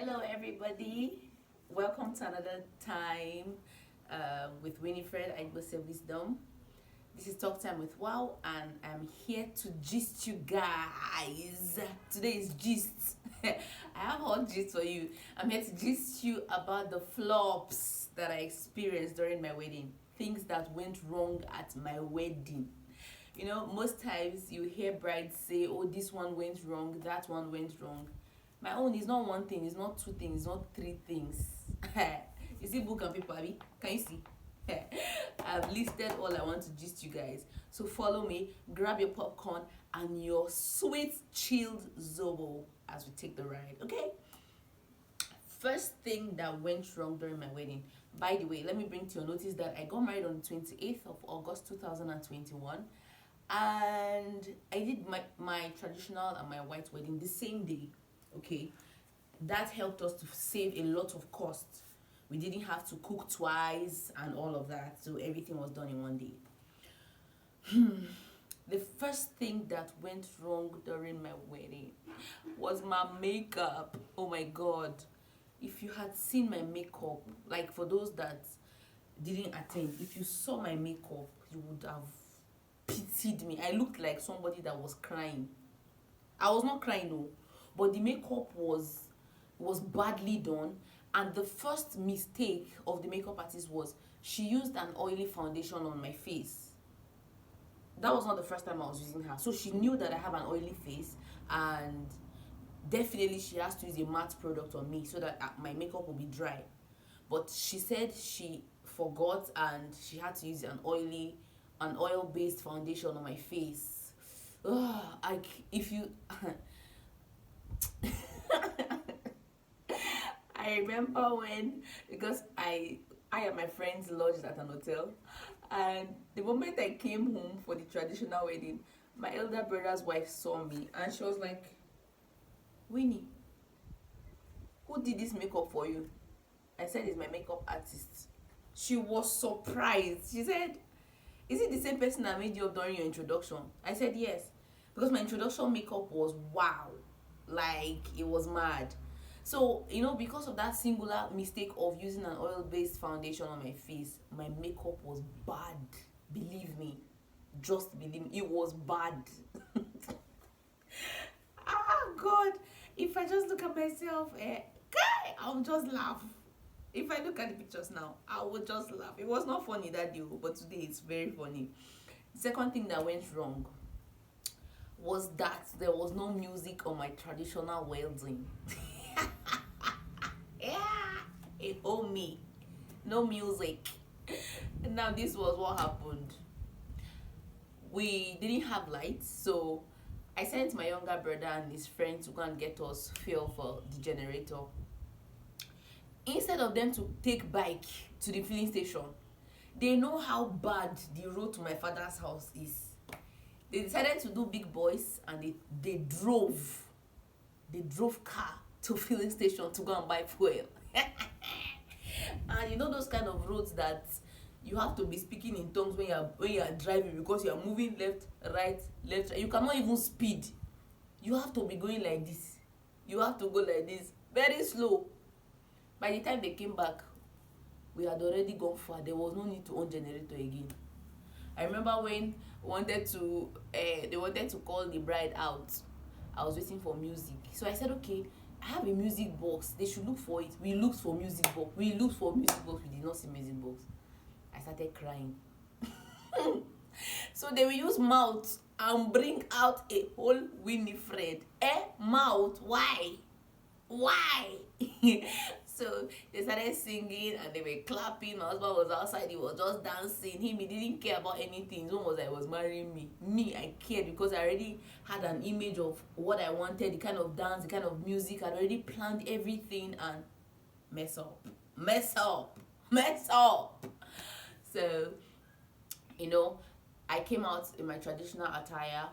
Hello, everybody. Welcome to another time with Winifred. I will say wisdom. This is Talk Time with Wow, and I'm here to gist you guys. Today is gist. I have hot gist for you. I'm here to gist you about the flops that I experienced during my wedding. Things that went wrong at my wedding. You know, most times you hear brides say, "Oh, this one went wrong, that one went wrong." My own is not one thing, it's not two things, it's not three things. You see book and paper, Abi? Can you see? I've listed all I want to gist you guys. So follow me, grab your popcorn and your sweet chilled zobo as we take the ride, okay? First thing that went wrong during my wedding. By the way, let me bring to your notice that I got married on the 28th of August 2021, and I did my traditional and my white wedding the same day. Okay, that helped us to save a lot of costs. We didn't have to cook twice and all of that, so everything was done in one day. The first thing that went wrong during my wedding was my makeup. Oh my god, if you had seen my makeup, like for those that didn't attend, if you saw my makeup, you would have pitied me. I looked like somebody that was crying. I was not crying, no, but the makeup was badly done. And the first mistake of the makeup artist was she used an oily foundation on my face. That was not the first time I was using her, so she knew that I have an oily face, and definitely she has to use a matte product on me so that my makeup will be dry. But she said she forgot and she had to use an oil based foundation on my face. If you I remember when, because I and my friends lodged at an hotel, and the moment I came home for the traditional wedding, my elder brother's wife saw me and she was like, "Winnie, who did this makeup for you?" I said, "It's my makeup artist." She was surprised. She said, "Is it the same person that made you up during your introduction?" I said, "Yes." Because my introduction makeup was wow. Like, it was mad. So, because of that singular mistake of using an oil-based foundation on my face, my makeup was bad. Believe me. Just believe me. It was bad. God. If I just look at myself, guy, I'll just laugh. If I look at the pictures now, I would just laugh. It was not funny that day, but today it's very funny. The second thing that went wrong was that there was no music on my traditional wedding. Yeah, me, no music. Now this was what happened. We didn't have lights, so I sent my younger brother and his friend to go and get us fuel for the generator. Instead of them to take bike to the filling station, they know how bad the road to my father's house is. They decided to do big boys, and they drove car to filling station to go and buy fuel. And those kind of roads that you have to be speaking in tongues when you are driving, because you are moving left, right. You cannot even speed. You have to be going like this. You have to go like this, very slow. By the time they came back, we had already gone far. There was no need to on generator again. I remember when they wanted to call the bride out. I was waiting for music, so I said, "Okay, I have a music box. They should look for it." We looked for music box. We did not see music box. I started crying. So they will use mouth and bring out a whole Winifred. Mouth? Why? So they started singing and they were clapping. My husband was outside, he was just dancing. He didn't care about anything. His own was, I was marrying me. Me, I cared, because I already had an image of what I wanted, the kind of dance, the kind of music. I'd already planned everything, and mess up. So, I came out in my traditional attire,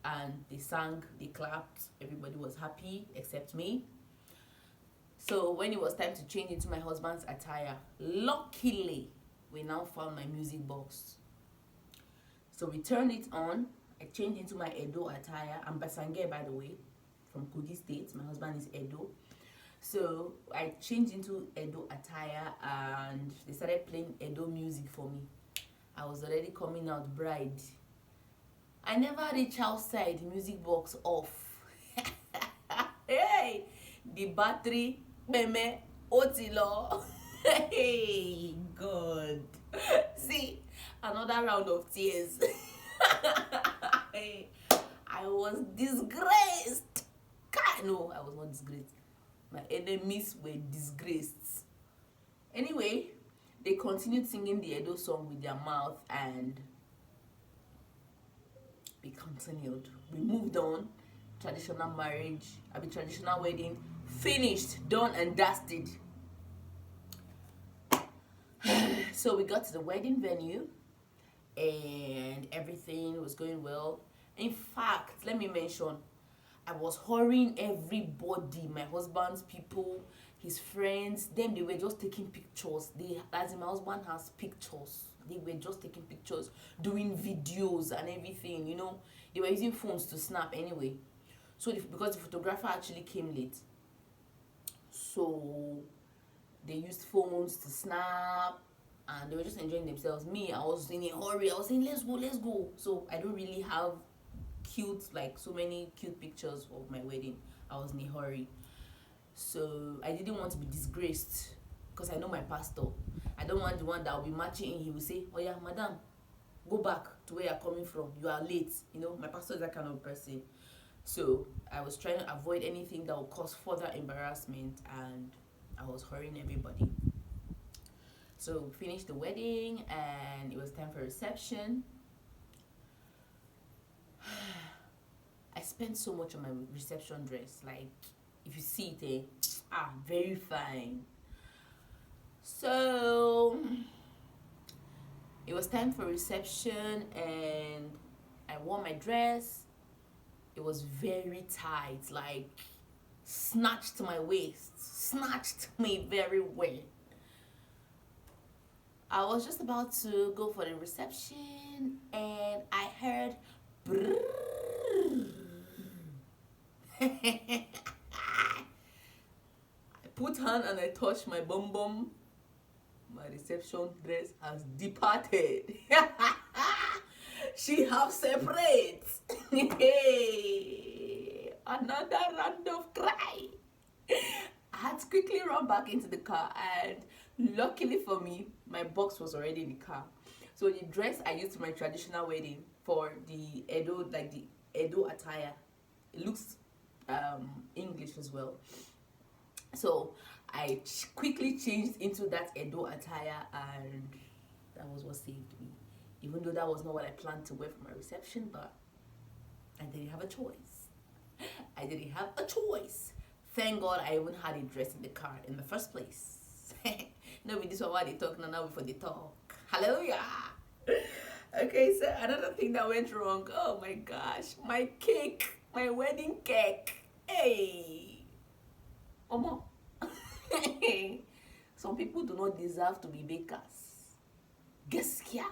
and they sang, they clapped, everybody was happy except me. So when it was time to change into my husband's attire, luckily, we now found my music box. So we turned it on. I changed into my Edo attire. I'm Basange, by the way, from Kogi State. My husband is Edo. So I changed into Edo attire and they started playing Edo music for me. I was already coming out bride. I never reach outside, music box off. Hey, the battery, meme, otilo. Hey, God. See, another round of tears. Hey, I was disgraced. God, no, I was not disgraced. My enemies were disgraced. Anyway, they continued singing the Edo song with their mouth and we continued. We moved on. Traditional marriage, traditional wedding, finished, done and dusted. So we got to the wedding venue and everything was going well. In fact, let me mention, I was hurrying everybody, my husband's people, his friends. Them, they were just taking pictures. As in, my husband has pictures. They were just taking pictures, doing videos and everything. You know, they were using phones to snap anyway. So because the photographer actually came late, so they used phones to snap and they were just enjoying themselves. Me, I was in a hurry. I was saying, let's go. So I don't really have so many cute pictures of my wedding. I was in a hurry. So I didn't want to be disgraced because I know my pastor. I don't want the one that will be matching. He will say, oh yeah, madam, go back to where you're coming from. You are late. You know, my pastor is that kind of person. So I was trying to avoid anything that would cause further embarrassment and I was hurrying everybody. So we finished the wedding and it was time for reception. I spent so much on my reception dress. Like, if you see it, very fine. So it was time for reception and I wore my dress. It was very tight, like snatched my waist, snatched me very well. I was just about to go for the reception and I heard brrrr. I put hand and I touched my bum bum. My reception dress has departed. She have separate. Another round of cry. I had to quickly run back into the car and luckily for me, my box was already in the car. So the dress I used for my traditional wedding for the Edo, like the Edo attire, it looks English as well. So I quickly changed into that Edo attire and that was what saved me. Even though that was not what I planned to wear for my reception, but I didn't have a choice. Thank God I even had a dress in the car in the first place. No, with this one while they talk, now before they talk. Hallelujah. Okay, so another thing that went wrong. Oh my gosh, my cake, my wedding cake. Hey, Omo. Some people do not deserve to be bakers. Gaskiya.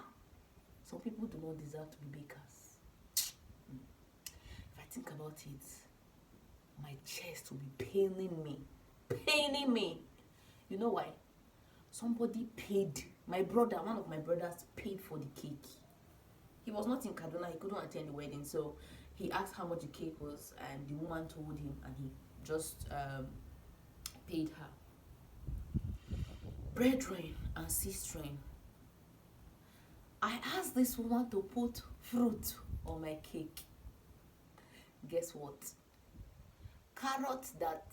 Some people do not deserve to be bakers. If I think about it, my chest will be paining me. You know why? Somebody paid, one of my brothers paid for the cake. He was not in Kaduna, he couldn't attend the wedding, so he asked how much the cake was and the woman told him and he just paid her. Brethren and sistren, I asked this woman to put fruit on my cake. Guess what? Carrots that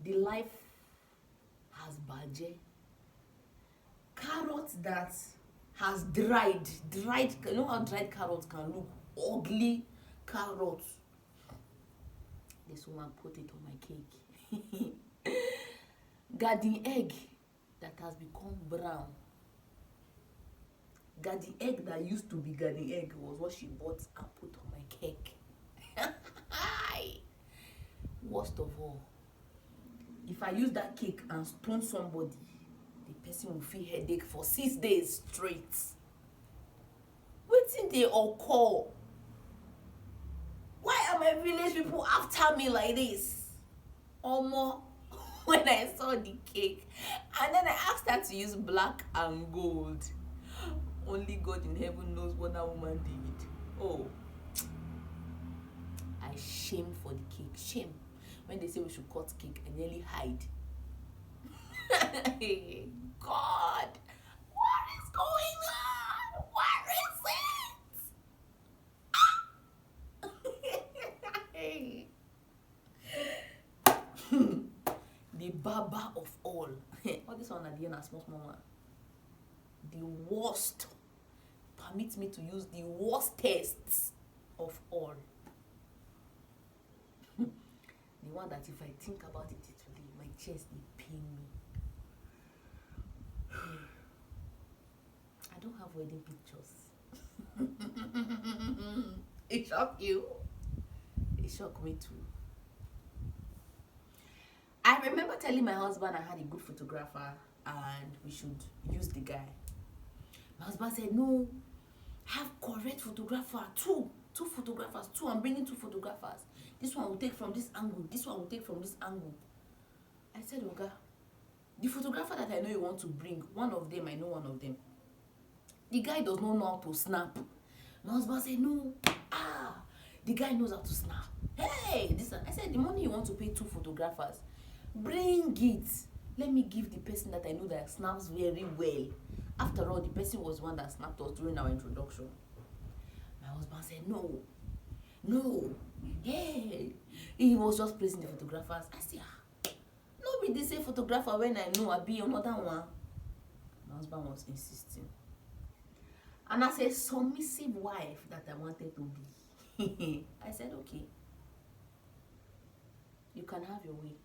the life has badge. Carrots that has dried. You know how dried carrots can look? Ugly carrots. This woman put it on my cake. Garden egg that has become brown. Garden egg that used to be garden egg was what she bought and put on my cake. Worst of all, if I use that cake and stone somebody, the person will feel headache for 6 days straight. Wetin dey occur? Why are my village people after me like this? Omo, when I saw the cake, and then I asked her to use black and gold. Only God in heaven knows what that woman did. Oh, I shame for the cake. Shame. When they say we should cut cake, I nearly hide. God, what is going on? What is it? The baba of all. All this one at the end, a small one. The worst. Permit me to use the worst tests of all. The one that if I think about it today, my chest will pain me. I don't have wedding pictures. It shocked you? It shocked me too. I remember telling my husband I had a good photographer and we should use the guy. My husband said, no, have correct photographer, two photographers, I'm bringing two photographers. This one will take from this angle, this one will take from this angle. I said, Oga, the photographer that I know you want to bring, one of them, I know one of them. The guy does not know how to snap. My husband said, no, the guy knows how to snap. Hey, this one. I said, the money you want to pay two photographers, bring it. Let me give the person that I know that snaps very well. After all, the person was one that snapped us during our introduction. My husband said, no, hey. He was just praising the photographers. I said, no be the same photographer when I know I be another one. My husband was insisting. And as a submissive wife that I wanted to be, I said, okay, you can have your way.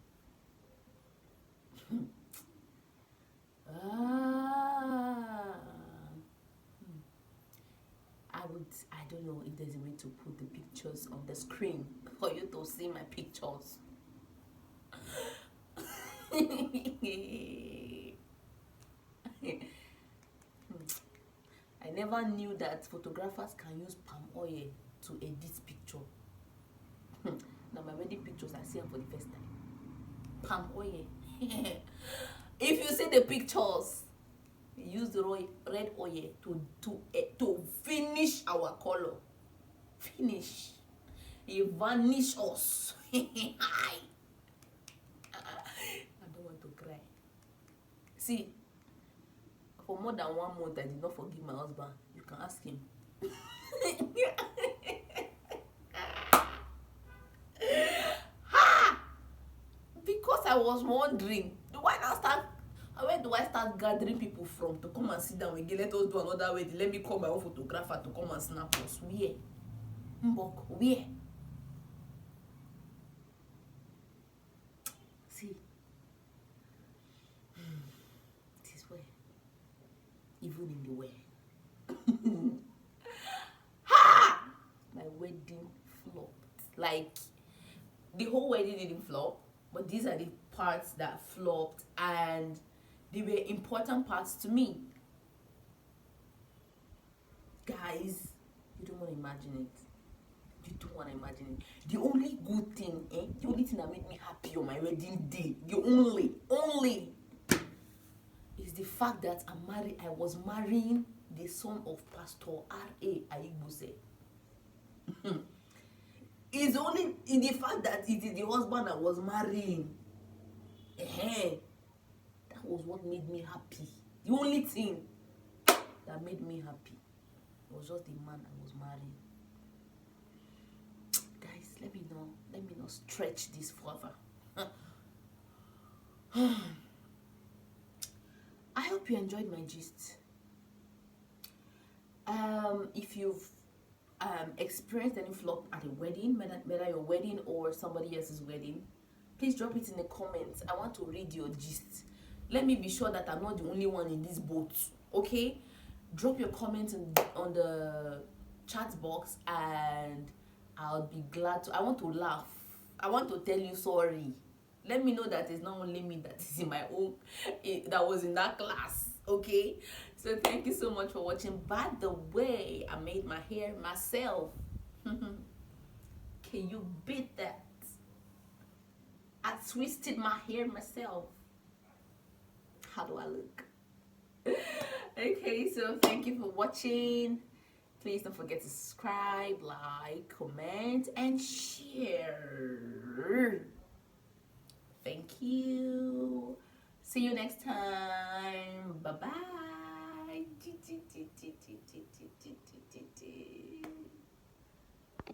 I don't know if there's a way to put the pictures on the screen for you to see my pictures. I never knew that photographers can use palm oil to edit picture. Now my wedding pictures, I see them for the first time. Palm oil. If you see the pictures, use the red oil to finish our color. Finish. You vanish us. I don't want to cry. See, for more than 1 month, I did not forgive my husband. You can ask him. Because I was wondering, where do I start gathering people from to come and sit down again? Let us do another way. Let me call my own photographer to come and snap us. Where? Mbok, where? See, this way. Even in the way. Ha! My wedding flopped. Like, the whole wedding didn't flop, but these are the parts that flopped, and they were important parts to me. Guys, you don't want to imagine it. You don't want to imagine it. The only good thing, the only thing that made me happy on my wedding day, the only, is the fact that I was marrying the son of Pastor R.A. Aigbose. It's only in the fact that it is the husband I was marrying. That was what made me happy. The only thing that made me happy was just the man I was marrying. Guys, let me not stretch this further. I hope you enjoyed my gist. If you've experienced any flop at a wedding, whether your wedding or somebody else's wedding, please drop it in the comments. I want to read your gist. Let me be sure that I'm not the only one in this boat. Okay, drop your comments on the chat box and I'll be glad to. I want to laugh. I want to tell you sorry. Let me know that it's not only me that is in my own that was in that class. Okay, so thank you so much for watching. By the way, I made my hair myself. Can you beat that? I twisted my hair myself. How do I look? Okay, so thank you for watching. Please don't forget to subscribe, like, comment, and share. Thank you. See you next time. Bye bye.